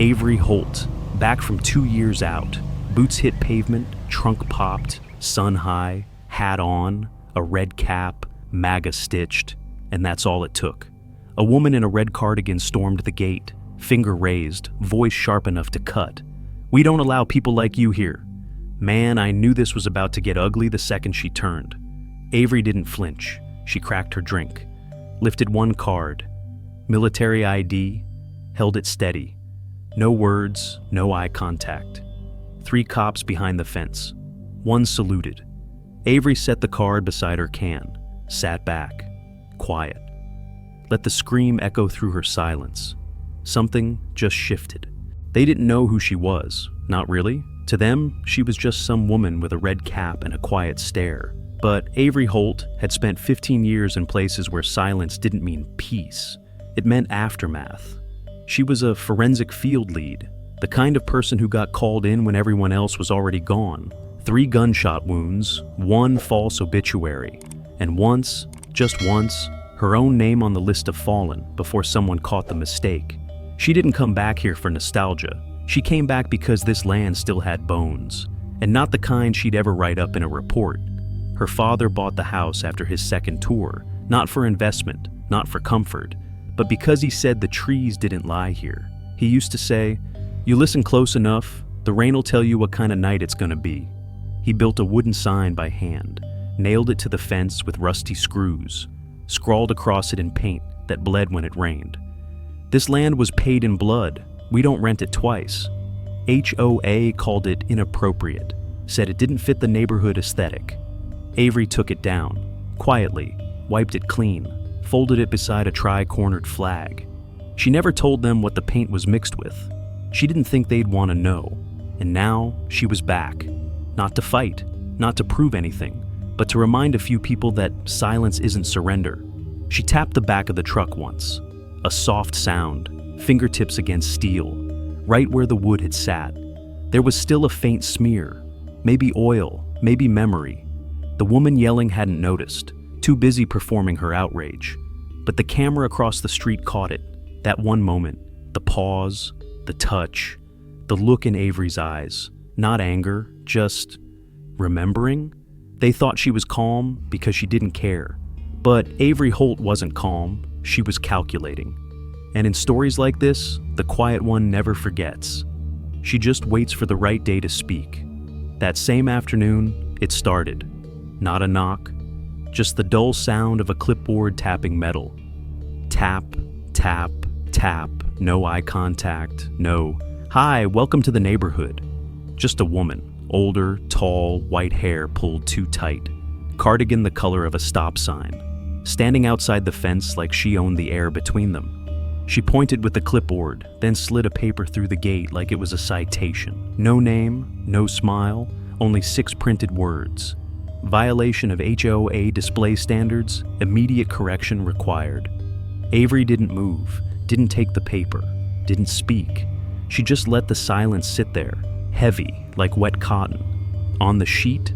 Avery Holt, back from 2 years out. Boots hit pavement, trunk popped, sun high, hat on, a red cap, MAGA stitched, and that's all it took. A woman in a red cardigan stormed the gate, finger raised, voice sharp enough to cut. "We don't allow people like you here." Man, I knew this was about to get ugly the second she turned. Avery didn't flinch. She cracked her drink, lifted one card, military ID, held it steady. No words, no eye contact. 3 cops behind the fence. One saluted. Avery set the card beside her can, sat back, quiet. Let the scream echo through her silence. Something just shifted. They didn't know who she was, not really. To them, she was just some woman with a red cap and a quiet stare. But Avery Holt had spent 15 years in places where silence didn't mean peace. It meant aftermath. She was a forensic field lead, the kind of person who got called in when everyone else was already gone. 3 gunshot wounds, 1 false obituary, and once, just once, her own name on the list of fallen before someone caught the mistake. She didn't come back here for nostalgia. She came back because this land still had bones, and not the kind she'd ever write up in a report. Her father bought the house after his second tour, not for investment, not for comfort, but because he said the trees didn't lie here. He used to say, "You listen close enough, the rain will tell you what kind of night it's gonna be." He built a wooden sign by hand, nailed it to the fence with rusty screws, scrawled across it in paint that bled when it rained. This land was paid in blood. We don't rent it twice. HOA called it inappropriate, said it didn't fit the neighborhood aesthetic. Avery took it down, quietly, wiped it clean, folded it beside a tri-cornered flag. She never told them what the paint was mixed with. She didn't think they'd want to know. And now she was back. Not to fight, not to prove anything, but to remind a few people that silence isn't surrender. She tapped the back of the truck once. A soft sound, fingertips against steel, right where the wood had sat. There was still a faint smear, maybe oil, maybe memory. The woman yelling hadn't noticed, too busy performing her outrage. But the camera across the street caught it, that one moment, the pause, the touch, the look in Avery's eyes. Not anger, just remembering. They thought she was calm because she didn't care. But Avery Holt wasn't calm, she was calculating. And in stories like this, the quiet one never forgets. She just waits for the right day to speak. That same afternoon, it started. Not a knock, just the dull sound of a clipboard tapping metal. Tap, tap, tap, no eye contact, no, "Hi, welcome to the neighborhood." Just a woman, older, tall, white hair pulled too tight, cardigan the color of a stop sign, standing outside the fence like she owned the air between them. She pointed with the clipboard, then slid a paper through the gate like it was a citation. No name, no smile, only 6 printed words. Violation of HOA display standards, immediate correction required. Avery didn't move, didn't take the paper, didn't speak. She just let the silence sit there, heavy like wet cotton. On the sheet,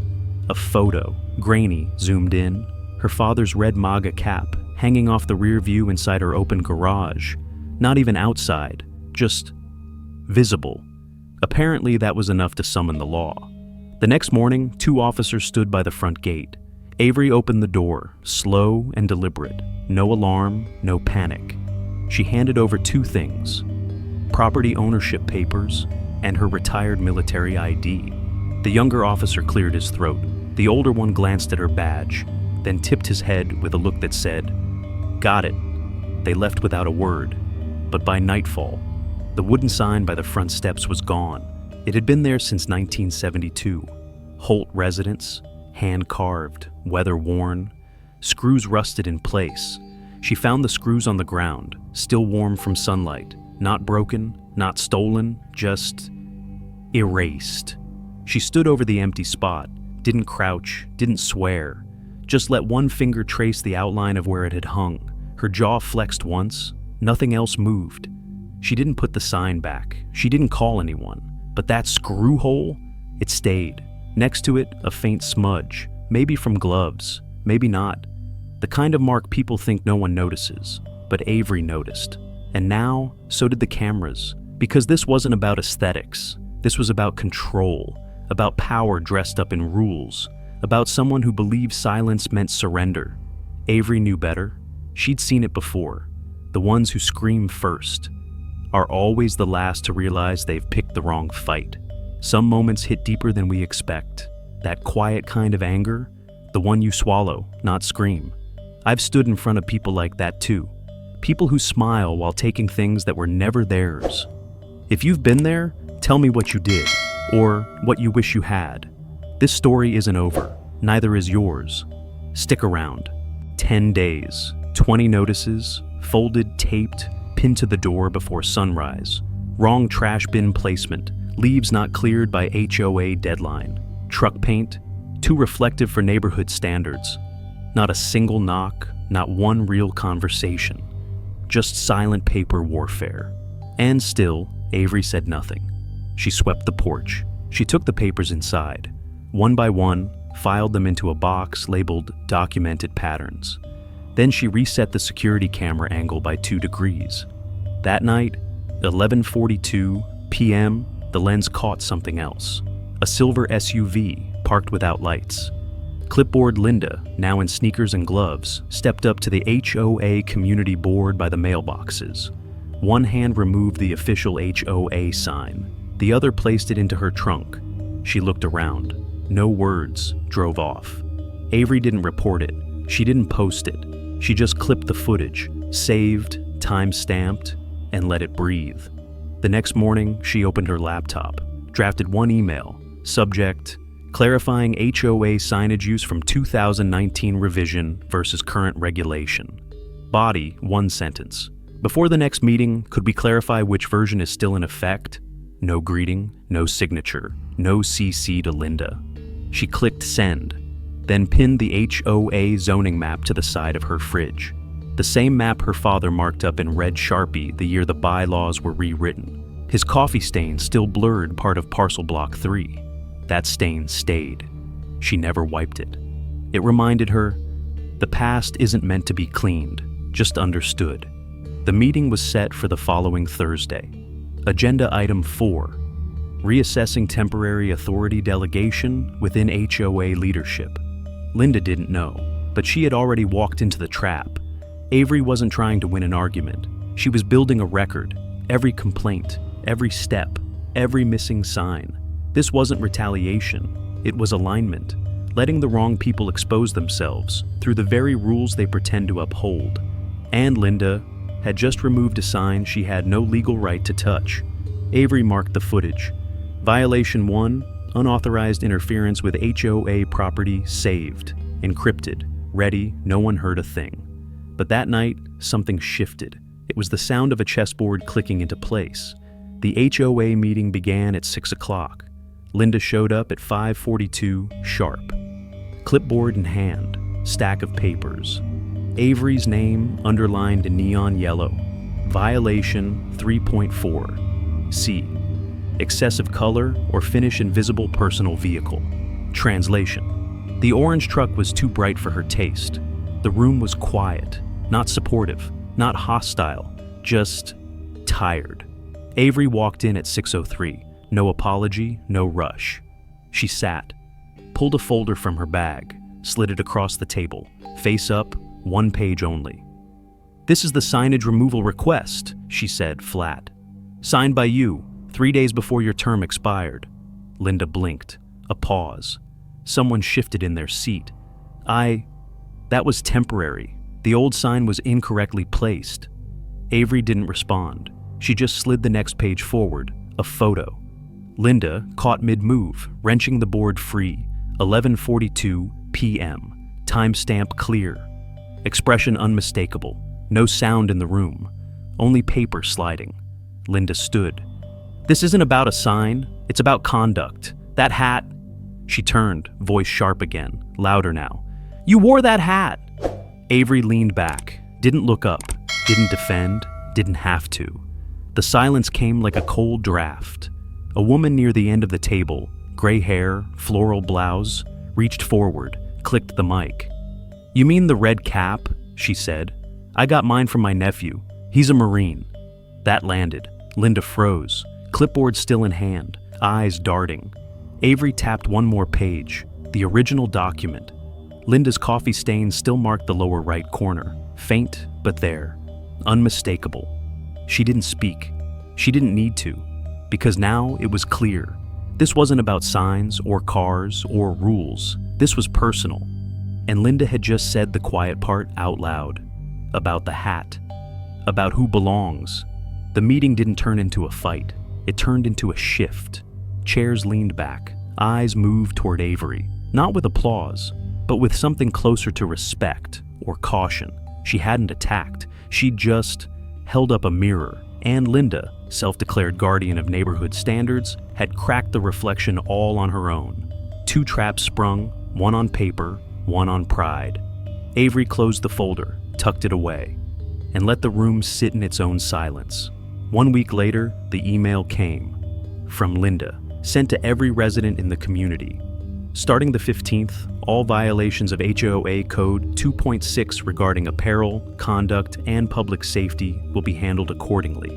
a photo, grainy, zoomed in, her father's red MAGA cap hanging off the rear view inside her open garage. Not even outside, just visible. Apparently that was enough to summon the law. The next morning, 2 officers stood by the front gate. Avery opened the door, slow and deliberate. No alarm, no panic. She handed over 2 things: property ownership papers and her retired military ID. The younger officer cleared his throat. The older one glanced at her badge, then tipped his head with a look that said, "Got it." They left without a word. But by nightfall, the wooden sign by the front steps was gone. It had been there since 1972. Holt residence, hand-carved, weather-worn, screws rusted in place. She found the screws on the ground, still warm from sunlight, not broken, not stolen, just erased. She stood over the empty spot, didn't crouch, didn't swear, just let one finger trace the outline of where it had hung. Her jaw flexed once, nothing else moved. She didn't put the sign back, she didn't call anyone, but that screw hole, it stayed. Next to it, a faint smudge, maybe from gloves, maybe not. The kind of mark people think no one notices, but Avery noticed. And now, so did the cameras. Because this wasn't about aesthetics. This was about control, about power dressed up in rules, about someone who believed silence meant surrender. Avery knew better. She'd seen it before. The ones who scream first are always the last to realize they've picked the wrong fight. Some moments hit deeper than we expect. That quiet kind of anger, the one you swallow, not scream. I've stood in front of people like that too. People who smile while taking things that were never theirs. If you've been there, tell me what you did, or what you wish you had. This story isn't over, neither is yours. Stick around. 10 days, 20 notices, folded, taped, pinned to the door before sunrise. Wrong trash bin placement, leaves not cleared by HOA deadline. Truck paint, too reflective for neighborhood standards. Not a single knock, not one real conversation. Just silent paper warfare. And still, Avery said nothing. She swept the porch. She took the papers inside. One by one, filed them into a box labeled Documented Patterns. Then she reset the security camera angle by 2 degrees. That night, 11:42 p.m., the lens caught something else. A silver SUV parked without lights. Clipboard Linda, now in sneakers and gloves, stepped up to the HOA community board by the mailboxes. One hand removed the official HOA sign. The other placed it into her trunk. She looked around. No words, drove off. Avery didn't report it. She didn't post it. She just clipped the footage, saved, time-stamped, and let it breathe. The next morning, she opened her laptop, drafted one email, subject, clarifying HOA signage use from 2019 revision versus current regulation. Body, one sentence. Before the next meeting, could we clarify which version is still in effect? No greeting, no signature, no CC to Linda. She clicked send, then pinned the HOA zoning map to the side of her fridge. The same map her father marked up in red Sharpie the year the bylaws were rewritten. His coffee stain still blurred part of parcel block 3. That stain stayed. She never wiped it. It reminded her, the past isn't meant to be cleaned, just understood. The meeting was set for the following Thursday. Agenda item 4, reassessing temporary authority delegation within HOA leadership. Linda didn't know, but she had already walked into the trap. Avery wasn't trying to win an argument. She was building a record. Every complaint, every step, every missing sign. This wasn't retaliation. It was alignment, letting the wrong people expose themselves through the very rules they pretend to uphold. And Linda had just removed a sign she had no legal right to touch. Avery marked the footage. Violation 1, unauthorized interference with HOA property saved, encrypted, ready, no one heard a thing. But that night, something shifted. It was the sound of a chessboard clicking into place. The HOA meeting began at 6 o'clock. Linda showed up at 5:42 sharp. Clipboard in hand, stack of papers. Avery's name underlined in neon yellow. Violation 3.4. C. Excessive color or finish in visible personal vehicle. Translation. The orange truck was too bright for her taste. The room was quiet, not supportive, not hostile, just tired. Avery walked in at 6:03. No apology, no rush. She sat, pulled a folder from her bag, slid it across the table, face up, 1 page only. "This is the signage removal request," she said, flat. "Signed by you, 3 days before your term expired." Linda blinked. A pause. Someone shifted in their seat. That was temporary. The old sign was incorrectly placed." Avery didn't respond. She just slid the next page forward, a photo. Linda caught mid-move, wrenching the board free. 11:42 p.m. Timestamp clear. Expression unmistakable. No sound in the room. Only paper sliding. Linda stood. "This isn't about a sign. It's about conduct. That hat." She turned, voice sharp again, louder now. "You wore that hat!" Avery leaned back, didn't look up, didn't defend, didn't have to. The silence came like a cold draft. A woman near the end of the table, gray hair, floral blouse, reached forward, clicked the mic. "You mean the red cap?" she said. "I got mine from my nephew. He's a Marine." That landed. Linda froze, clipboard still in hand, eyes darting. Avery tapped one more page, the original document. Linda's coffee stain still marked the lower right corner, faint but there, unmistakable. She didn't speak. She didn't need to, because now it was clear. This wasn't about signs or cars or rules. This was personal. And Linda had just said the quiet part out loud. About the hat. About who belongs. The meeting didn't turn into a fight. It turned into a shift. Chairs leaned back. Eyes moved toward Avery. Not with applause, but with something closer to respect or caution. She hadn't attacked. She'd just held up a mirror. And Linda, self-declared guardian of neighborhood standards, had cracked the reflection all on her own. 2 traps sprung, one on paper, one on pride. Avery closed the folder, tucked it away, and let the room sit in its own silence. 1 week later, the email came. From Linda, sent to every resident in the community. Starting the 15th, all violations of HOA Code 2.6 regarding apparel, conduct, and public safety will be handled accordingly.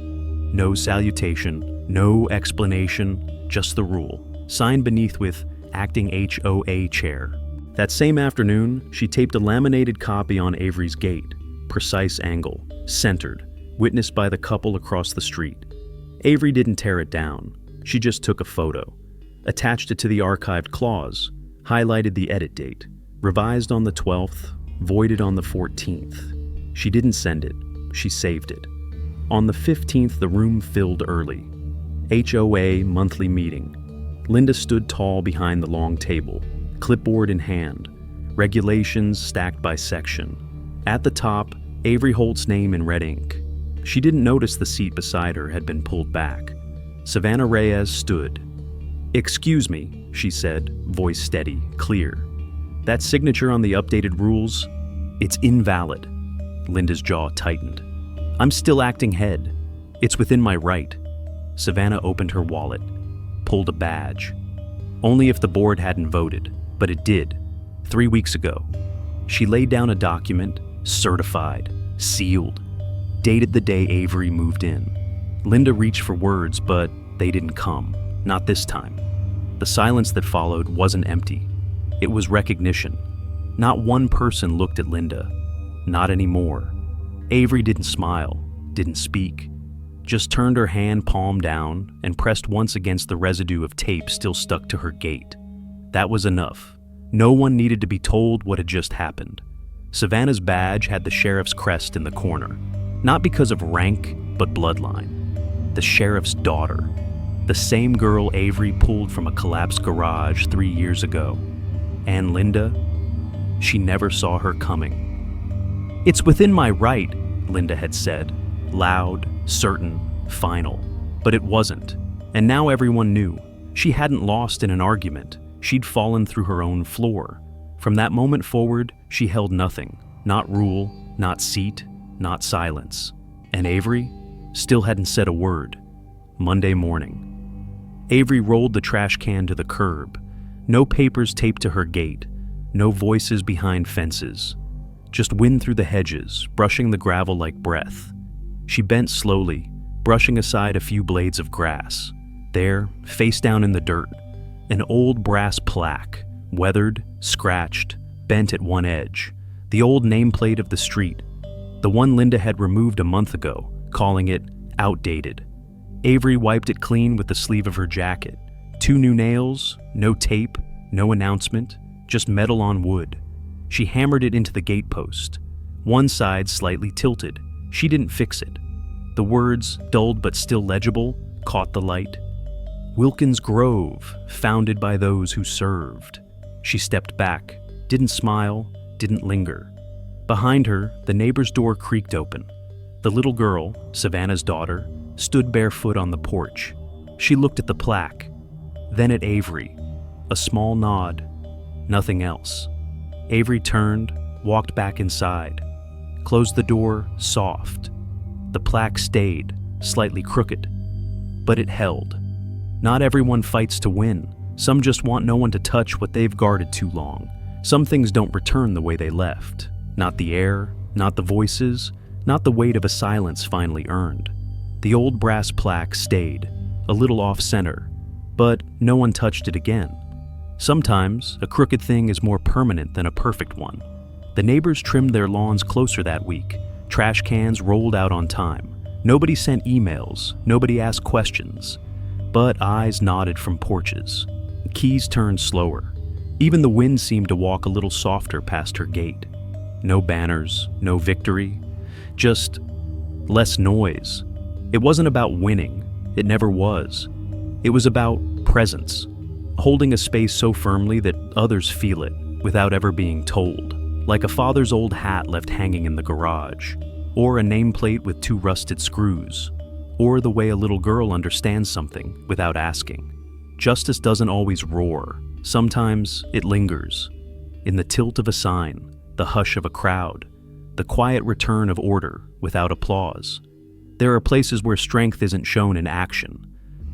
No salutation, no explanation, just the rule. Signed beneath with Acting HOA Chair. That same afternoon, she taped a laminated copy on Avery's gate. Precise angle, centered, witnessed by the couple across the street. Avery didn't tear it down. She just took a photo. Attached it to the archived clause, highlighted the edit date, revised on the 12th, voided on the 14th. She didn't send it, she saved it. On the 15th, the room filled early. HOA monthly meeting. Linda stood tall behind the long table, clipboard in hand, regulations stacked by section. At the top, Avery Holt's name in red ink. She didn't notice the seat beside her had been pulled back. Savannah Reyes stood. "Excuse me," she said, voice steady, clear. "That signature on the updated rules, it's invalid." Linda's jaw tightened. "I'm still acting head. It's within my right." Savannah opened her wallet, pulled a badge. Only if the board hadn't voted, but it did, 3 weeks ago. She laid down a document, certified, sealed, dated the day Avery moved in. Linda reached for words, but they didn't come. Not this time. The silence that followed wasn't empty. It was recognition. Not one person looked at Linda. Not anymore. Avery didn't smile, didn't speak. Just turned her hand palm down and pressed once against the residue of tape still stuck to her gate. That was enough. No one needed to be told what had just happened. Savannah's badge had the sheriff's crest in the corner. Not because of rank, but bloodline. The sheriff's daughter. The same girl Avery pulled from a collapsed garage 3 years ago. And Linda? She never saw her coming. "It's within my right," Linda had said. Loud, certain, final. But it wasn't. And now everyone knew. She hadn't lost in an argument. She'd fallen through her own floor. From that moment forward, she held nothing. Not rule, not seat, not silence. And Avery still hadn't said a word. Monday morning. Avery rolled the trash can to the curb. No papers taped to her gate. No voices behind fences. Just wind through the hedges, brushing the gravel like breath. She bent slowly, brushing aside a few blades of grass. There, face down in the dirt, an old brass plaque, weathered, scratched, bent at one edge. The old nameplate of the street. The one Linda had removed a month ago, calling it outdated. Avery wiped it clean with the sleeve of her jacket. 2 new nails, no tape, no announcement, just metal on wood. She hammered it into the gatepost. One side slightly tilted. She didn't fix it. The words, dulled but still legible, caught the light. Wilkins Grove, founded by those who served. She stepped back, didn't smile, didn't linger. Behind her, the neighbor's door creaked open. The little girl, Savannah's daughter, stood barefoot on the porch. She looked at the plaque, then at Avery. A small nod, nothing else. Avery turned, walked back inside, closed the door, soft. The plaque stayed, slightly crooked, but it held. Not everyone fights to win. Some just want no one to touch what they've guarded too long. Some things don't return the way they left. Not the air, not the voices, not the weight of a silence finally earned. The old brass plaque stayed, a little off-center, but no one touched it again. Sometimes, a crooked thing is more permanent than a perfect one. The neighbors trimmed their lawns closer that week. Trash cans rolled out on time. Nobody sent emails, nobody asked questions. But eyes nodded from porches. Keys turned slower. Even the wind seemed to walk a little softer past her gate. No banners, no victory, just less noise. It wasn't about winning. It never was. It was about presence, holding a space so firmly that others feel it without ever being told, like a father's old hat left hanging in the garage, or a nameplate with 2 rusted screws, or the way a little girl understands something without asking. Justice doesn't always roar. Sometimes it lingers. In the tilt of a sign, the hush of a crowd, the quiet return of order without applause. There are places where strength isn't shown in action,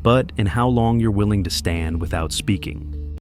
but in how long you're willing to stand without speaking.